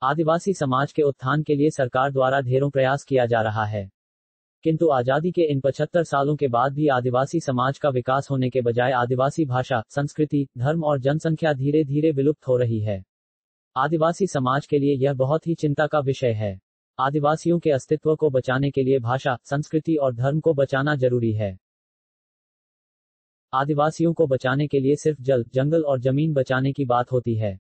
आदिवासी समाज के उत्थान के लिए सरकार द्वारा ढेरों प्रयास किया जा रहा है, किंतु आजादी के इन 75 सालों के बाद भी आदिवासी समाज का विकास होने के बजाय आदिवासी भाषा, संस्कृति, धर्म और जनसंख्या धीरे धीरे विलुप्त हो रही है। आदिवासी समाज के लिए यह बहुत ही चिंता का विषय है। आदिवासियों के अस्तित्व को बचाने के लिए भाषा, संस्कृति और धर्म को बचाना जरूरी है। आदिवासियों को बचाने के लिए सिर्फ जल, जंगल और जमीन बचाने की बात होती है,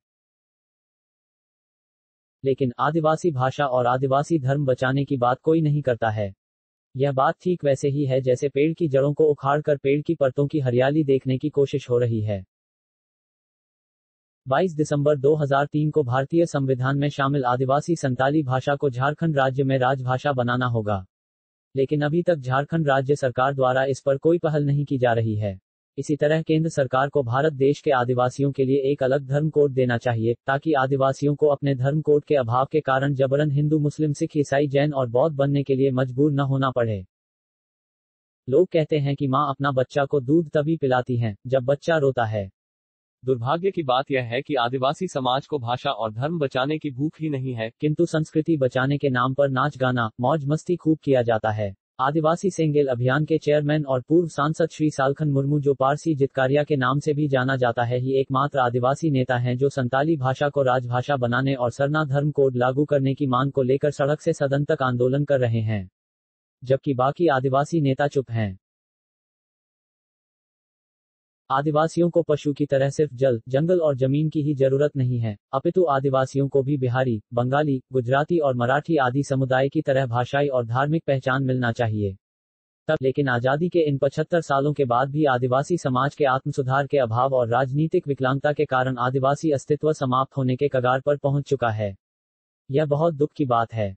लेकिन आदिवासी भाषा और आदिवासी धर्म बचाने की बात कोई नहीं करता है। यह बात ठीक वैसे ही है जैसे पेड़ की जड़ों को उखाड़कर पेड़ की परतों की हरियाली देखने की कोशिश हो रही है। 22 दिसंबर 2003 को भारतीय संविधान में शामिल आदिवासी संताली भाषा को झारखंड राज्य में राजभाषा बनाना होगा, लेकिन अभी तक झारखंड राज्य सरकार द्वारा इस पर कोई पहल नहीं की जा रही है। इसी तरह केंद्र सरकार को भारत देश के आदिवासियों के लिए एक अलग धर्म कोड देना चाहिए, ताकि आदिवासियों को अपने धर्म कोड के अभाव के कारण जबरन हिंदू, मुस्लिम, सिख, ईसाई, जैन और बौद्ध बनने के लिए मजबूर न होना पड़े। लोग कहते हैं कि माँ अपना बच्चा को दूध तभी पिलाती है जब बच्चा रोता है। दुर्भाग्य की बात यह है कि आदिवासी समाज को भाषा और धर्म बचाने की भूख ही नहीं है, किंतु संस्कृति बचाने के नाम पर नाच गाना, मौज मस्ती खूब किया जाता है। आदिवासी सेंगेल अभियान के चेयरमैन और पूर्व सांसद श्री सालखन मुर्मू, जो पारसी जितकारिया के नाम से भी जाना जाता है, ही एकमात्र आदिवासी नेता हैं जो संताली भाषा को राजभाषा बनाने और सरना धर्म कोड लागू करने की मांग को लेकर सड़क से सदन तक आंदोलन कर रहे हैं, जबकि बाकी आदिवासी नेता चुप हैं। आदिवासियों को पशु की तरह सिर्फ जल, जंगल और जमीन की ही जरूरत नहीं है, अपितु आदिवासियों को भी बिहारी, बंगाली, गुजराती और मराठी आदि समुदाय की तरह भाषाई और धार्मिक पहचान मिलना चाहिए। तब लेकिन आजादी के इन 75 सालों के बाद भी आदिवासी समाज के आत्मसुधार के अभाव और राजनीतिक विकलांगता के कारण आदिवासी अस्तित्व समाप्त होने के कगार पर पहुंच चुका है। यह बहुत दुख की बात है।